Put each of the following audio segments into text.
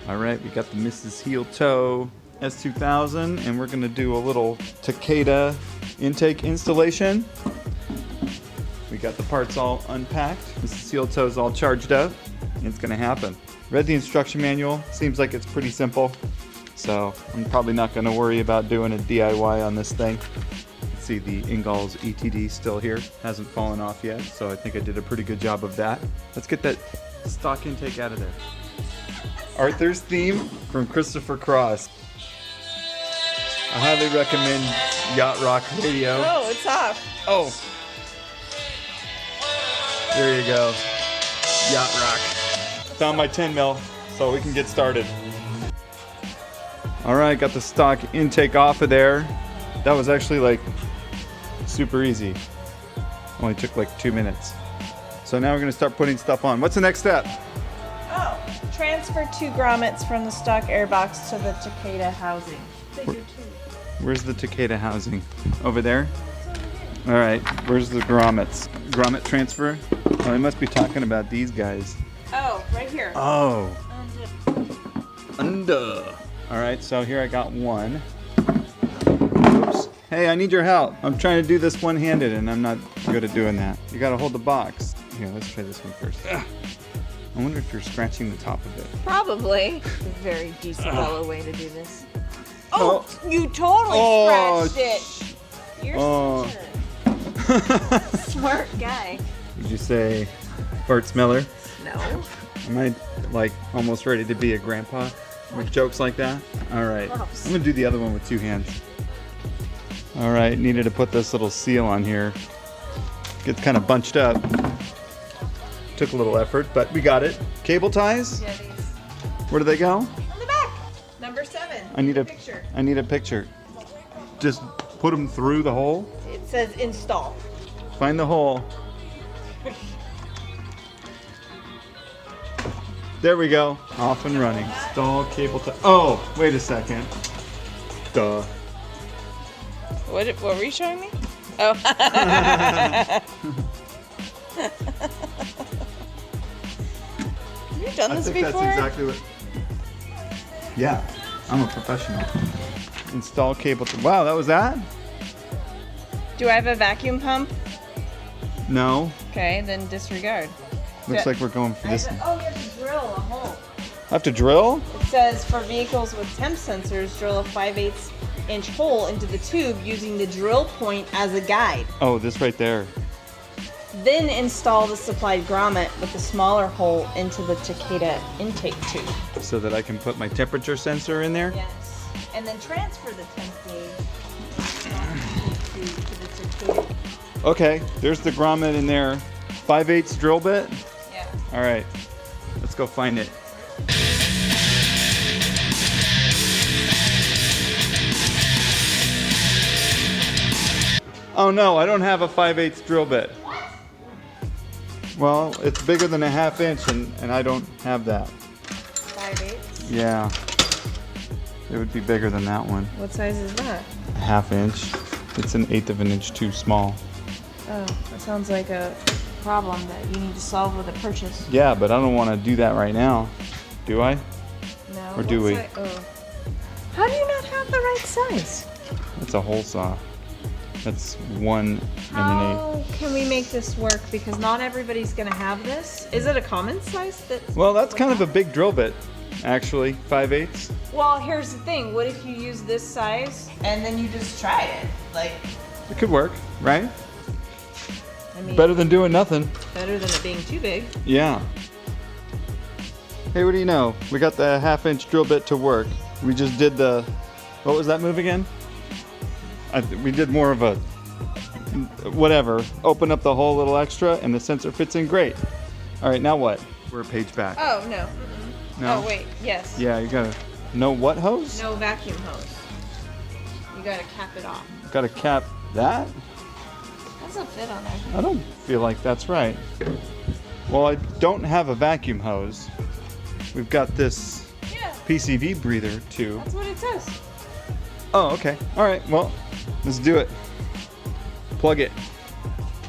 All right, we got the Mrs. Heeltoe S2000, and we're gonna do a little Takeda intake installation. We got the parts all unpacked. Mrs. Heeltoe's all charged up. It's gonna happen. Read the instruction manual. Seems like it's pretty simple. So I'm probably not gonna worry about doing a DIY on this thing. See the Ingalls ETD still here. Hasn't fallen off yet, so I think I did a pretty good job of that. Let's get that stock intake out of there. Arthur's theme from Christopher Cross. I highly recommend Yacht Rock Radio. Oh, it's off. Oh. There you go. Yacht Rock. Found my 10 mil, so we can get started. All right, got the stock intake off of there. That was actually like super easy. Only took like 2 minutes. So now we're gonna start putting stuff on. What's the next step? Oh, transfer 2 grommets from the stock airbox to the Takeda housing. Where's the Takeda housing? Over there? All right, where's the grommets? Grommet transfer? Oh, they must be talking about these guys. Oh, right here. Oh. Under. All right, so here I got one. Oops. Hey, I need your help. I'm trying to do this one-handed and I'm not good at doing that. You gotta hold the box. Here, let's try this one first. Ugh. I wonder if you're scratching the top of it. Probably. It's a very DeSabella way to do this. Oh, you totally scratched it. You're such a smart guy. Did you say Bart Smeller? No. Am I like almost ready to be a grandpa with jokes like that? All right, Gross. I'm gonna do the other one with 2 hands. All right, needed to put this little seal on here. Gets kind of bunched up. Took a little effort, but we got it. Cable ties? Yeah, these. Where do they go? On the back. Number 7. I need a picture. I need a picture. Just put them through the hole. It says install. Find the hole. There we go. Off and running. Install cable tie. Oh, wait a second. Duh. What were you showing me? Oh. Have you done this before? That's exactly what. Yeah, I'm a professional. Install cable. Wow, that was that? Do I have a vacuum pump? No. Okay, then disregard. Looks like we're going for this. Oh, you have to drill a hole. I have to drill? It says for vehicles with temp sensors, drill a 5/8 inch hole into the tube using the drill point as a guide. Oh, this right there. Then install the supplied grommet with a smaller hole into the Takeda intake tube. So that I can put my temperature sensor in there? Yes. And then transfer the temp gauge to the Takeda. Okay, there's the grommet in there. 5/8 drill bit? Yeah. All right, let's go find it. Oh no, I don't have a 5/8 drill bit. What? Well, it's bigger than a 1/2 inch and I don't have that. 5/8? Yeah, it would be bigger than that one. What size is that? 1/2 inch. It's an 1/8 of an inch too small. Oh, that sounds like a problem that you need to solve with a purchase. Yeah, but I don't want to do that right now. Do I? No. Or do we? Oh. How do you not have the right size? It's a hole saw. That's 1 1/8. How can we make this work? Because not everybody's gonna have this. Is it a common size? Well, that's kind of a big drill bit, actually. 5/8. Well, here's the thing. What if you use this size and then you just try it? Like, It could work, right? I mean, Better than doing nothing. better than it being too big. Yeah. Hey, what do you know? We got the 1/2 inch drill bit to work. We just did the, what was that move again? We did more of a, whatever. Open up the hole a little extra and the sensor fits in great. All right, now what? We're a page back. Oh, no. No? Oh, wait. Yes. Yeah, you gotta, no what hose? No vacuum hose. You gotta cap it off. Gotta cap that? Doesn't fit on there. I don't feel like that's right. Well, I don't have a vacuum hose. We've got this Yeah, PCV breather too. that's what it says. Oh, okay. All right, well, let's do it. Plug it.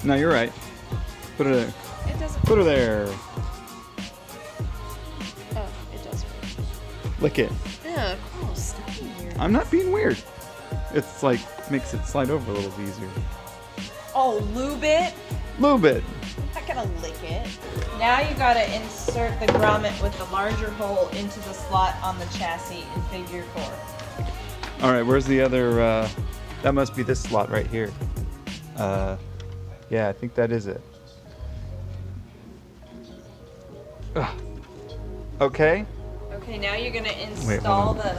No, you're right. Put it there. It doesn't. Put her there. Oh, it does fit. Lick it. Ew, gross. Stop being weird. I'm not being weird. It's like, makes it slide over a little easier. Oh, lube it? Lube it. I'm not gonna lick it. Now you gotta insert the grommet with the larger hole into the slot on the chassis in figure 4. All right, where's the other, that must be this slot right here. Yeah, I think that is it. Ugh. Okay. Okay, now you're gonna install the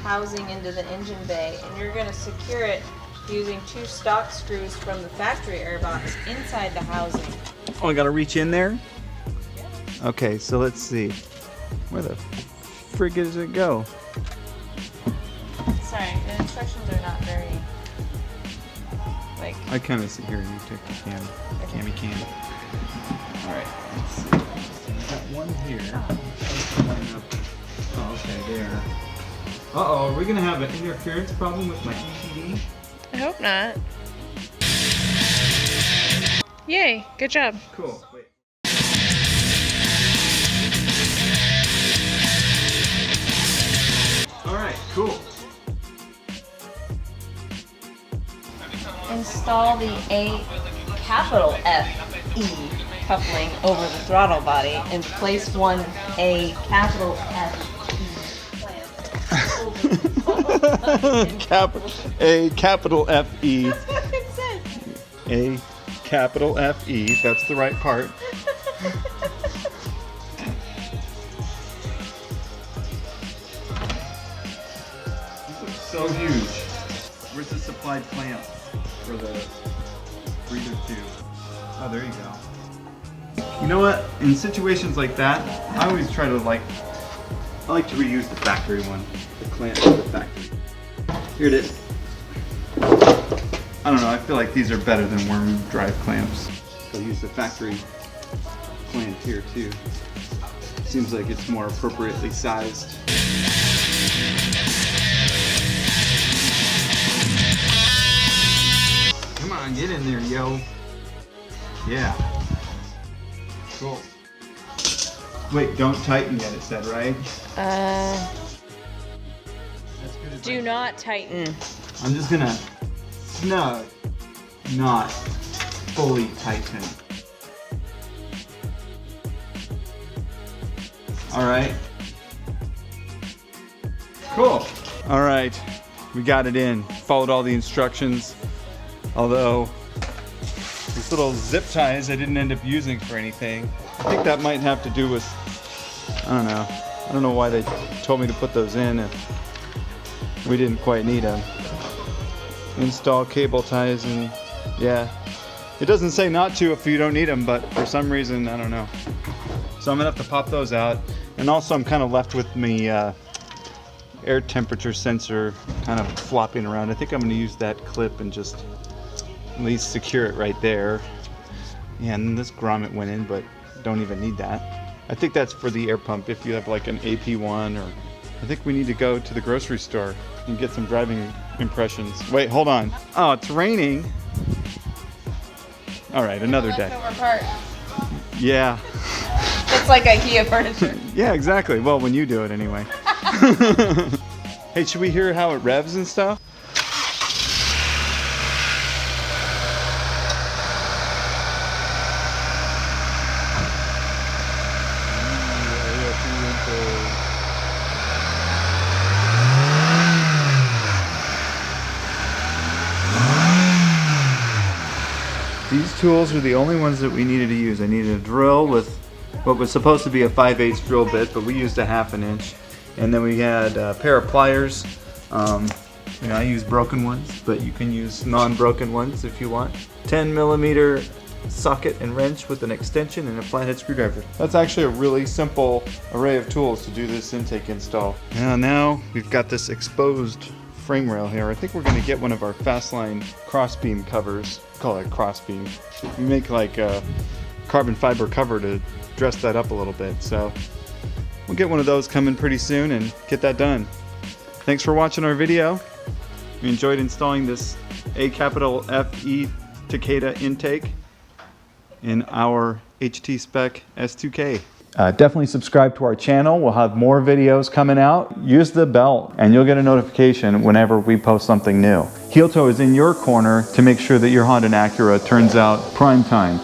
housing into the engine bay, and you're gonna secure it using 2 stock screws from the factory airbox inside the housing. Oh, I gotta reach in there? Okay, so let's see. Where the frig does it go? Sorry, the instructions are not very, like... I kind of see here, you take the cam. All right, let's see. I got one here. Oh, okay, there. Uh-oh, are we gonna have an interference problem with my EPD? I hope not. Yay, good job. Cool. Wait. All right, cool. Install the capital F-E coupling over the throttle body and place one capital F-E capital F-E. That's what it says. A capital F-E. That's the right part. This looks so huge. Where's the supplied clamp for the breather tube? Oh, there you go. You know what? In situations like that, I always try to I like to reuse the factory one. The clamp for the factory. Here it is. I don't know, I feel like these are better than worm drive clamps. I'll use the factory clamp here too. Seems like it's more appropriately sized. Come on, get in there, yo. Yeah. Cool. Wait, don't tighten yet, it said, right? Do not tighten. I'm just gonna snug, not fully tighten. All right. Cool. All right, we got it in. Followed all the instructions. Although these little zip ties I didn't end up using for anything. I think that might have to do with, I don't know. I don't know why they told me to put those in if we didn't quite need them. Install cable ties, and yeah. It doesn't say not to if you don't need them, but for some reason, I don't know. So I'm gonna have to pop those out. And also I'm kind of left with me air temperature sensor kind of flopping around. I think I'm gonna use that clip and just at least secure it right there. Yeah, and then this grommet went in, but don't even need that. I think that's for the air pump if you have like an AP1, or I think we need to go to the grocery store and get some driving impressions. Wait, hold on. Oh, it's raining. All right, another day. Part. Yeah. It's like IKEA furniture. Yeah, exactly. Well, when you do it anyway. Hey, should we hear how it revs and stuff? These tools are the only ones that we needed to use. I needed a drill with what was supposed to be a 5/8 drill bit, but we used a 1/2 inch. And then we had a pair of pliers. You know, I use broken ones, but you can use non-broken ones if you want. 10mm socket and wrench with an extension and a flathead screwdriver. That's actually a really simple array of tools to do this intake install. Now we've got this exposed frame rail here. I think we're going to get one of our Fastline crossbeam covers. Call it crossbeam. We make like a carbon fiber cover to dress that up a little bit. So we'll get one of those coming pretty soon and get that done. Thanks for watching our video. We enjoyed installing this aFe Takeda intake in our HT spec S2K. Definitely subscribe to our channel. We'll have more videos coming out. Use the bell and you'll get a notification whenever we post something new. Heeltoe is in your corner to make sure that your Honda and Acura turns out prime time.